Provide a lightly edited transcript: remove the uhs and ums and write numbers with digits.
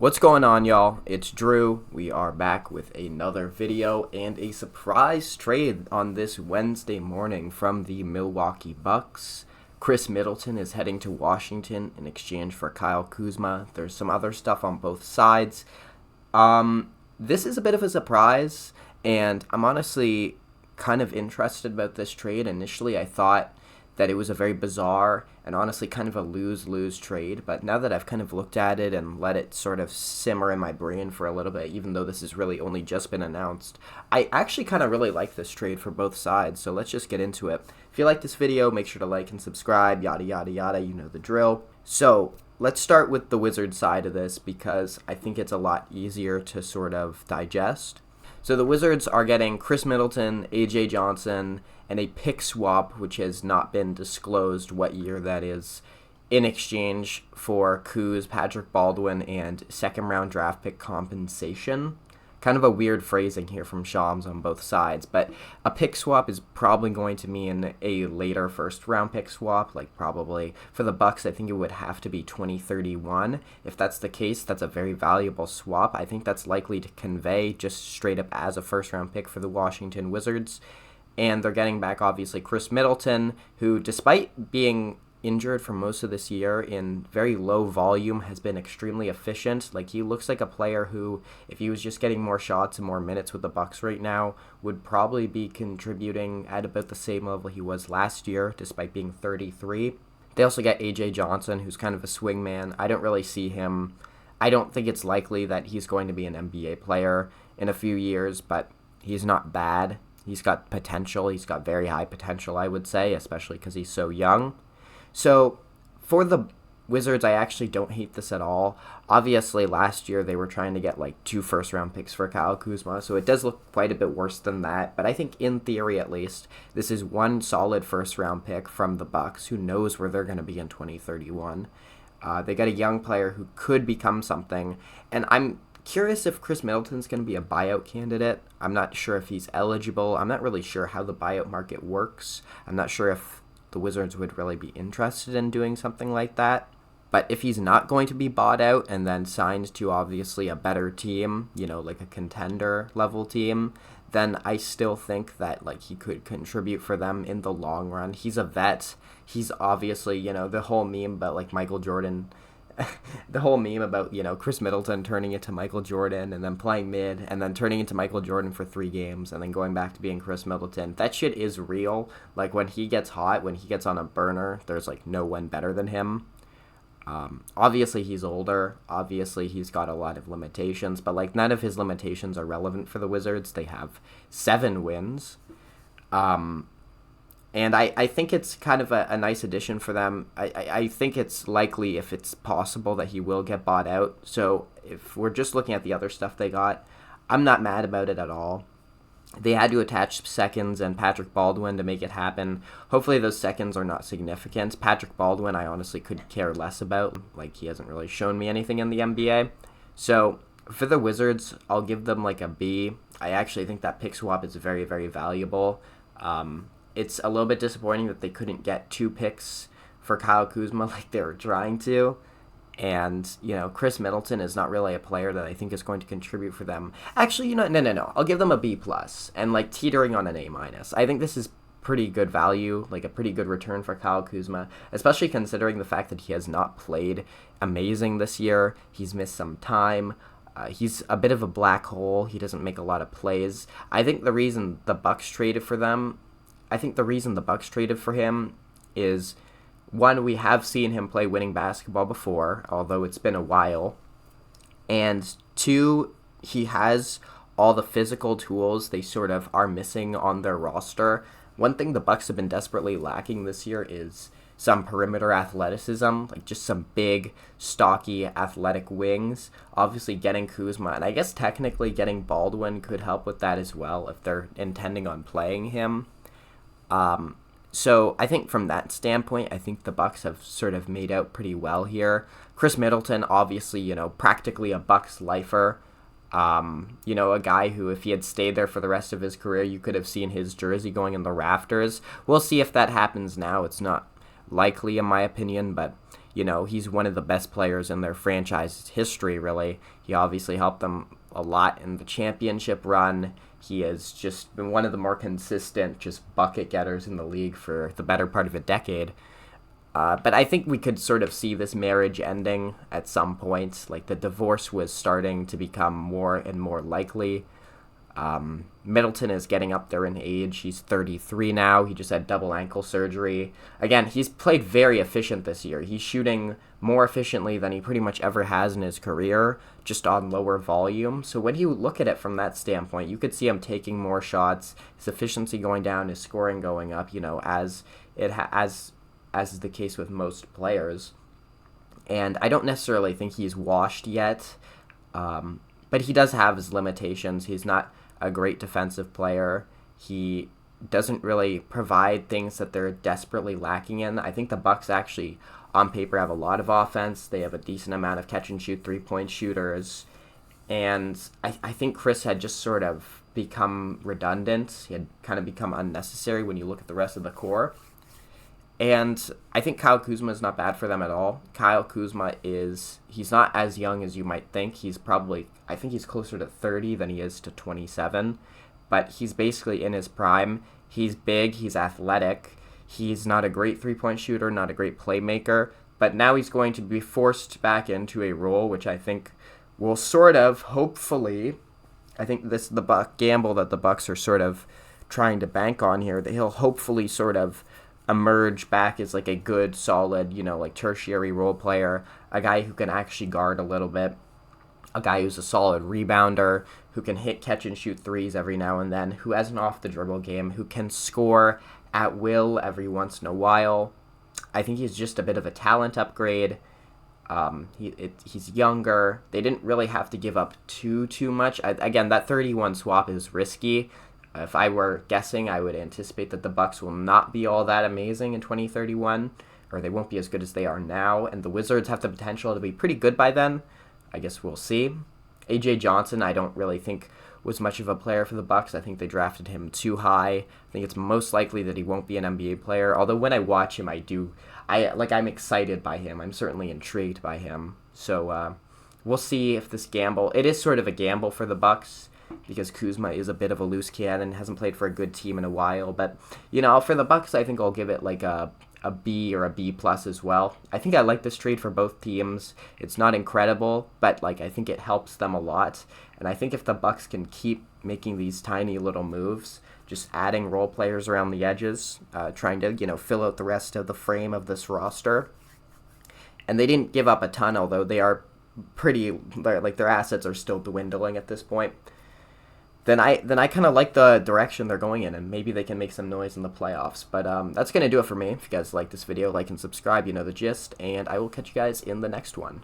What's going on, y'all? It's Drew. We are back with another video and a surprise trade on this Wednesday morning from the Milwaukee Bucks. Khris Middleton is heading to Washington in exchange for Kyle Kuzma. There's some other stuff on both sides. This is a bit of a surprise, and I'm honestly kind of interested about this trade. Initially, I thought that it was a very bizarre and honestly kind of a lose-lose trade. But now that I've kind of looked at it and let it sort of simmer in my brain for a little bit, even though this has really only just been announced, I actually kind of really like this trade for both sides. So let's just get into it. If you like this video, make sure to like and subscribe, yada, yada, yada, you know the drill. So let's start with the Wizards side of this because I think it's a lot easier to sort of digest. So the Wizards are getting Khris Middleton, A.J. Johnson, and a pick swap, which has not been disclosed what year that is, in exchange for Kuz, Patrick Baldwin, and second-round draft pick compensation. Kind of a weird phrasing here from Shams on both sides, but a pick swap is probably going to mean a later first-round pick swap, like probably for the Bucks. I think it would have to be 2031. If that's the case, that's a very valuable swap. I think that's likely to convey just straight up as a first-round pick for the Washington Wizards. And they're getting back, obviously, Khris Middleton, who, despite being injured for most of this year in very low volume, has been extremely efficient. Like, he looks like a player who, if he was just getting more shots and more minutes with the Bucks right now, would probably be contributing at about the same level he was last year, despite being 33. They also get A.J. Johnson, who's kind of a swingman. I don't really see him. I don't think it's likely that he's going to be an NBA player in a few years, but he's not bad. He's got potential. He's got very high potential, I would say, especially because he's so young. So for the Wizards, I actually don't hate this at all. Obviously, last year they were trying to get like 2 first-round picks for Kyle Kuzma, so it does look quite a bit worse than that. But I think in theory, at least, this is one solid first-round pick from the Bucks. Who knows where they're going to be in 2031. They got a young player who could become something, and I'm curious if Khris Middleton's going to be a buyout candidate. I'm not sure if he's eligible. I'm not really sure how the buyout market works. I'm not sure if the Wizards would really be interested in doing something like that. But if he's not going to be bought out and then signed to obviously a better team, you know, like a contender level team, then I still think that like he could contribute for them in the long run. He's a vet. He's obviously, you know, the whole meme about like Michael Jordan, the whole meme about, you know, Khris Middleton turning into Michael Jordan and then playing mid and then turning into Michael Jordan for 3 games and then going back to being Khris Middleton. That shit is real. Like, when he gets hot, when he gets on a burner, there's like no one better than him. Obviously he's older. Obviously he's got a lot of limitations, but like none of his limitations are relevant for the Wizards. They have 7 wins. And I think it's kind of a nice addition for them. I think it's likely, if it's possible, that he will get bought out. So if we're just looking at the other stuff they got, I'm not mad about it at all. They had to attach seconds and Patrick Baldwin to make it happen. Hopefully those seconds are not significant. Patrick Baldwin, I honestly could care less about. Like, he hasn't really shown me anything in the NBA. So for the Wizards, I'll give them like a B. I actually think that pick swap is very, very valuable. It's a little bit disappointing that they couldn't get 2 picks for Kyle Kuzma like they were trying to. And, you know, Khris Middleton is not really a player that I think is going to contribute for them. Actually, you know, no. I'll give them a B+, and like teetering on an A-. I think this is pretty good value, like a pretty good return for Kyle Kuzma, especially considering the fact that he has not played amazing this year. He's missed some time. He's a bit of a black hole. He doesn't make a lot of plays. I think the reason the Bucks traded for him is, one, we have seen him play winning basketball before, although it's been a while. And 2, he has all the physical tools they sort of are missing on their roster. One thing the Bucks have been desperately lacking this year is some perimeter athleticism, like just some big, stocky, athletic wings. Obviously getting Kuzma, and I guess technically getting Baldwin could help with that as well if they're intending on playing him. So I think from that standpoint, I think the Bucks have sort of made out pretty well here. Khris Middleton, obviously, you know, practically a Bucks lifer. You know, a guy who, if he had stayed there for the rest of his career, you could have seen his jersey going in the rafters. We'll see if that happens now. It's not likely, in my opinion, but You know, he's one of the best players in their franchise history, really. He obviously helped them a lot in the championship run. He has just been one of the more consistent just bucket getters in the league for the better part of a decade. But I think we could sort of see this marriage ending at some point. Like, the divorce was starting to become more and more likely. Middleton is getting up there in age. He's 33 now. He just had double ankle surgery. Again, he's played very efficient this year. He's shooting more efficiently than he pretty much ever has in his career, just on lower volume. So when you look at it from that standpoint, you could see him taking more shots, his efficiency going down, his scoring going up, you know, as is the case with most players. And I don't necessarily think he's washed yet, but he does have his limitations. He's not a great defensive player. He doesn't really provide things that they're desperately lacking in. I think the Bucks actually, on paper, have a lot of offense. They have a decent amount of catch-and-shoot three-point shooters. And I think Khris had just sort of become redundant. He had kind of become unnecessary when you look at the rest of the core. And I think Kyle Kuzma is not bad for them at all. Kyle Kuzma he's not as young as you might think. I think he's closer to 30 than he is to 27. But he's basically in his prime. He's big, he's athletic. He's not a great three-point shooter, not a great playmaker. But now he's going to be forced back into a role, which I think will sort of, hopefully, I think this is the gamble that the Bucks are sort of trying to bank on here, that he'll hopefully sort of emerge back as like a good, solid, you know, like tertiary role player, a guy who can actually guard a little bit, a guy who's a solid rebounder, who can hit catch and shoot threes every now and then, who has an off the dribble game, who can score at will every once in a while. I think he's just a bit of a talent upgrade. He's younger. They didn't really have to give up too much. Again, that 31 swap is risky. If I were guessing, I would anticipate that the Bucks will not be all that amazing in 2031, or they won't be as good as they are now, and the Wizards have the potential to be pretty good by then. I guess we'll see. A.J. Johnson, I don't really think was much of a player for the Bucks. I think they drafted him too high. I think it's most likely that he won't be an NBA player, although when I watch him, I'm excited by him. I'm certainly intrigued by him. So we'll see if this gamble, it is sort of a gamble for the Bucks, because Kuzma is a bit of a loose cannon, hasn't played for a good team in a while. But, you know, for the Bucks, I think I'll give it like a B or a B plus as well. I think I like this trade for both teams. It's not incredible, but like I think it helps them a lot. And I think if the Bucks can keep making these tiny little moves, just adding role players around the edges, trying to, you know, fill out the rest of the frame of this roster. And they didn't give up a ton, although they are their assets are still dwindling at this point. Then I kind of like the direction they're going in, and maybe they can make some noise in the playoffs. But that's going to do it for me. If you guys like this video, like and subscribe, you know the gist, and I will catch you guys in the next one.